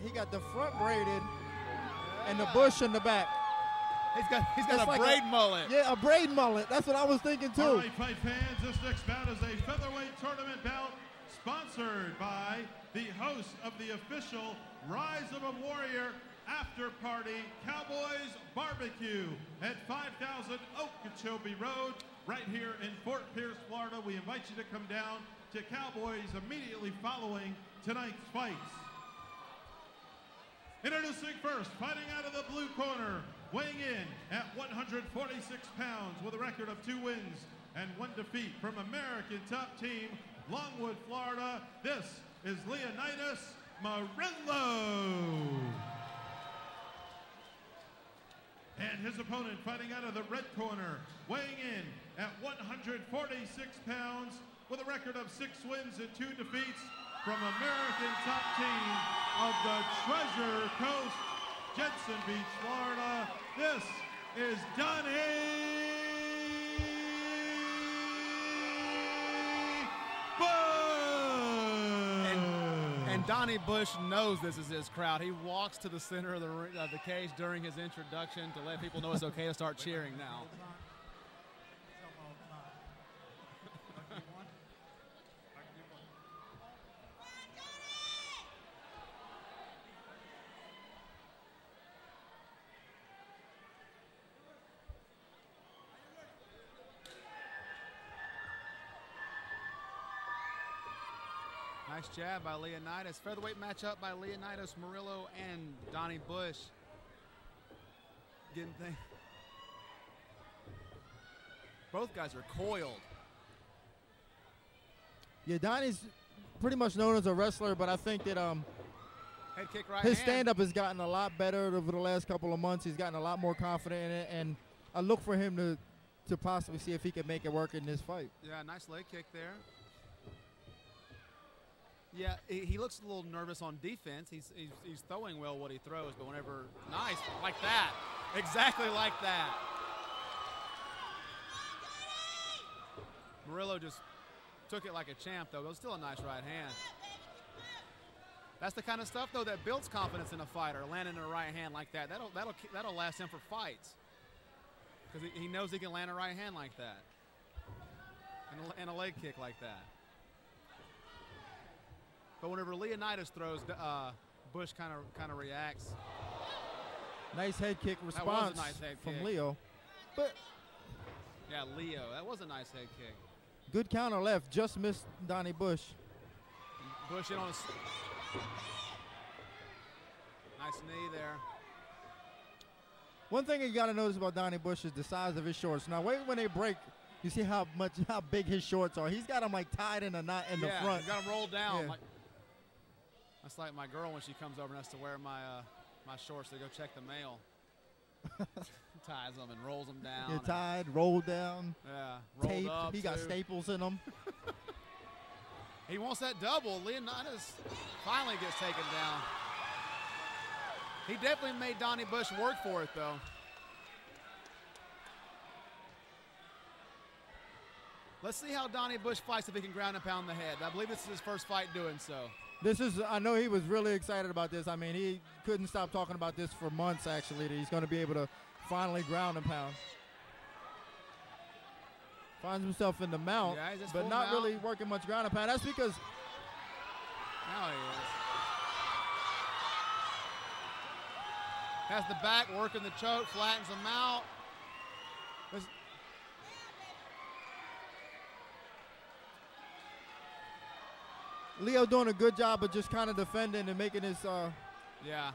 he got the front braided and the bush in the back. He's got a braid mullet. Yeah, a braid mullet. That's what I was thinking too. All right, fight fans, this next bout is a featherweight tournament bout sponsored by the host of the official Rise of a Warrior After Party Cowboys Barbecue at 5000 Okeechobee Road, right here in Fort Pierce, Florida. We invite you to come down to Cowboys immediately following tonight's fights. Introducing first, fighting out of the blue corner, weighing in at 146 pounds with a record of 2 wins and 1 defeat from American Top Team, Longwood, Florida. This is Leonidas Murillo. And his opponent fighting out of the red corner, weighing in at 146 pounds with a record of 6 wins and 2 defeats from American Top Team of the Treasure Coast, Jensen Beach, Florida. This is Donny. And Donny Bush knows this is his crowd. He walks to the center of the cage during his introduction to let people know it's okay to start cheering now. Nice jab by Leonidas. Featherweight matchup by Leonidas, Murillo, and Donny Bush. Getting things. Both guys are coiled. Yeah, Donny's pretty much known as a wrestler, but I think that Head kick right his hand. stand-up has gotten a lot better over the last couple of months. He's gotten a lot more confident in it, and I look for him to possibly see if he can make it work in this fight. Yeah, nice leg kick there. Yeah, he looks a little nervous on defense. He's throwing well what he throws, but whenever, nice, like that. Exactly like that. Murillo just took it like a champ, though. It was still a nice right hand. That's the kind of stuff, though, that builds confidence in a fighter, landing a right hand like that. That'll last him for fights, because he knows he can land a right hand like that, and a leg kick like that. But whenever Leonidas throws, Bush kind of reacts. Nice head kick response from Leo. But yeah, Leo, that was a nice head kick. Good counter left, just missed Donny Bush. Bush in on a nice knee there. One thing you got to notice about Donny Bush is the size of his shorts. Now, wait when they break. You see how big his shorts are. He's got them like tied in a knot in the front. He's got them rolled down. Yeah. That's like my girl when she comes over and has to wear my my shorts to go check the mail. Ties them and rolls them down. Yeah, tied, rolled down. Yeah, rolled taped. up. He got staples in them. He wants that double. Leonidas finally gets taken down. He definitely made Donny Bush work for it, though. Let's see how Donny Bush fights if he can ground and pound the head. I believe this is his first fight doing so. I know he was really excited about this. I mean, he couldn't stop talking about this for months, actually, that he's going to be able to finally ground and pound. Finds himself in the mount, but not really working much ground and pound. That's because now he is. Has the back, working the choke, flattens him out. Leo doing a good job of just kind of defending and making his yeah.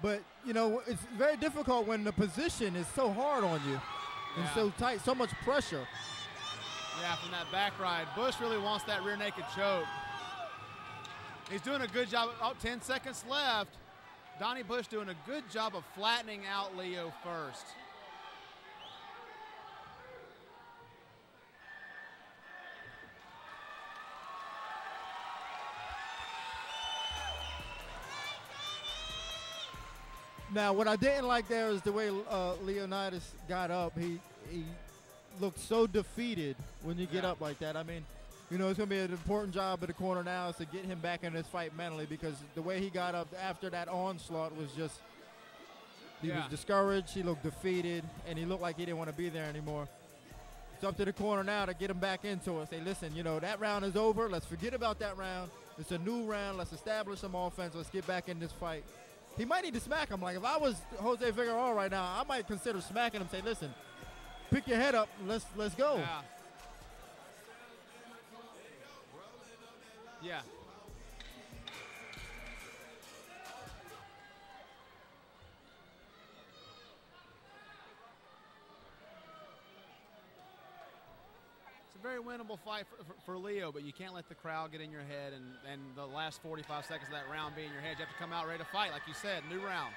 But, you know, it's very difficult when the position is so hard on you and so tight, so much pressure. Yeah, from that back ride. Bush really wants that rear naked choke. He's doing a good job. 10 seconds left. Donny Bush doing a good job of flattening out Leo first. Now, what I didn't like there is the way Leonidas got up. He looked so defeated when you get up like that. I mean, You know, it's going to be an important job at the corner now is to get him back in this fight mentally, because the way he got up after that onslaught was just, he was discouraged, he looked defeated, and he looked like he didn't want to be there anymore. It's up to the corner now to get him back into it. Say, listen, you know, that round is over. Let's forget about that round. It's a new round. Let's establish some offense. Let's get back in this fight. He might need to smack him. Like, if I was Jose Figueroa right now, I might consider smacking him. Say, listen, pick your head up. Let's go. Yeah. Yeah. It's a very winnable fight for Leo, but you can't let the crowd get in your head and the last 45 seconds of that round be in your head. You have to come out ready to fight, like you said, new round.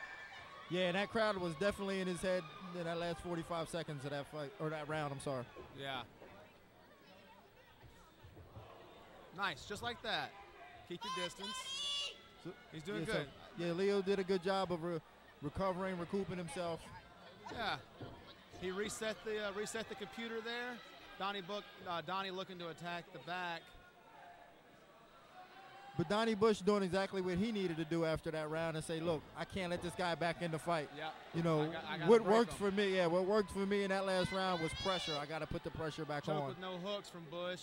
Yeah, and that crowd was definitely in his head in that last 45 seconds of that fight, or that round, I'm sorry. Yeah. Nice, just like that. Keep your distance. He's doing good. So, yeah, Leo did a good job of recovering, recouping himself. Yeah. He reset the computer there. Donny looking to attack the back. But Donny Bush doing exactly what he needed to do after that round and say, look, I can't let this guy back in the fight. Yeah. You know, what worked for me, what worked for me in that last round was pressure. I got to put the pressure back on. With no hooks from Bush.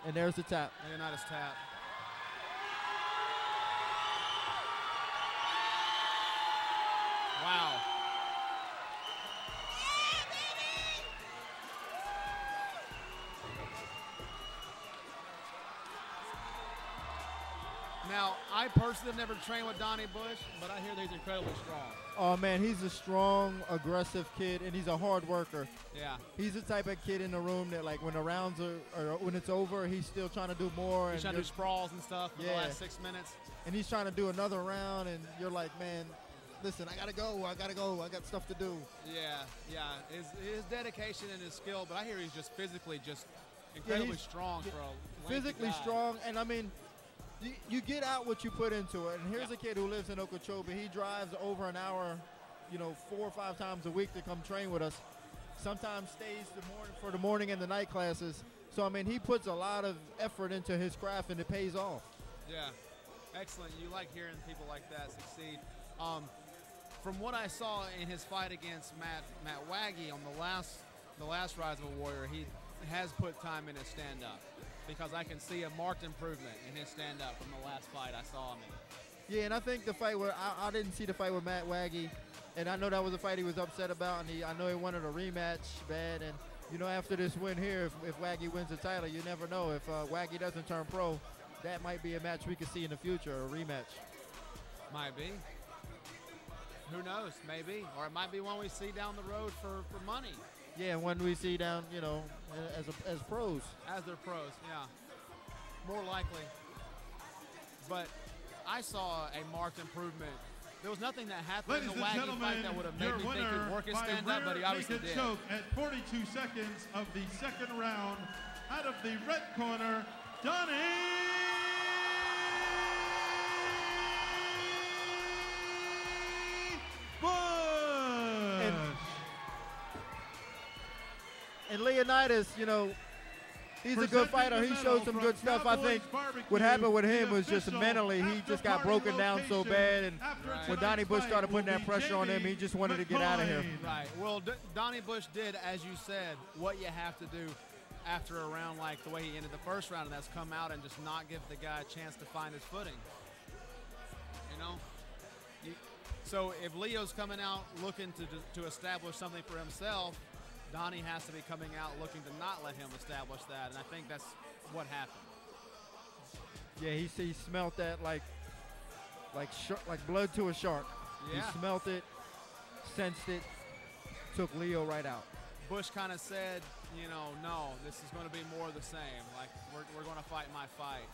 And there's the tap. Leonidas tap. Wow. Now, I personally have never trained with Donny Bush, but I hear that he's incredibly strong. Oh, man, he's a strong, aggressive kid, and he's a hard worker. Yeah. He's the type of kid in the room that, like, when the rounds are when it's over, he's still trying to do more. He's trying to do sprawls and stuff for the last 6 minutes. And he's trying to do another round, and you're like, man, listen, I got to go. I got stuff to do. Yeah. His dedication and his skill, but I hear he's just physically just incredibly strong for a physically guy. strong, and I mean, you get out what you put into it. And here's a kid who lives in Okeechobee. He drives over an hour, 4 or 5 times a week to come train with us. Sometimes stays for the morning and the night classes. So, I mean, he puts a lot of effort into his craft, and it pays off. Yeah, excellent. You like hearing people like that succeed. From what I saw in his fight against Matt Waggy on the last Rise of a Warrior, he has put time in his stand-up, because I can see a marked improvement in his stand-up from the last fight I saw him in. Yeah, and I think the fight where I didn't see the fight with Matt Waggy, and I know that was a fight he was upset about, and I know he wanted a rematch bad. And after this win here, if Waggy wins the title, you never know. If Waggy doesn't turn pro, that might be a match we could see in the future, a rematch. Might be. Who knows? Maybe, or it might be one we see down the road for money. Yeah, and one we see down, as pros. As they're pros, yeah. More likely. But I saw a marked improvement. There was nothing that happened in the Waggy fight that would have made me think he'd work his stand-up, but he obviously did. Choke at 42 seconds of the second round. Out of the red corner, Donny Bush! And Leonidas, he's a good fighter. He showed some good stuff. I think what happened with him was just mentally, he just got broken down so bad. And when Donny Bush started putting that pressure on him, he just wanted to get out of here. Right. Well, Donny Bush did, as you said, what you have to do after a round like the way he ended the first round, and that's come out and just not give the guy a chance to find his footing. So if Leo's coming out looking to establish something for himself, Donny has to be coming out looking to not let him establish that, and I think that's what happened. Yeah, he smelt that like blood to a shark. Yeah. He smelt it, sensed it, took Leo right out. Bush kind of said, no, this is going to be more of the same. Like, we're going to fight my fight.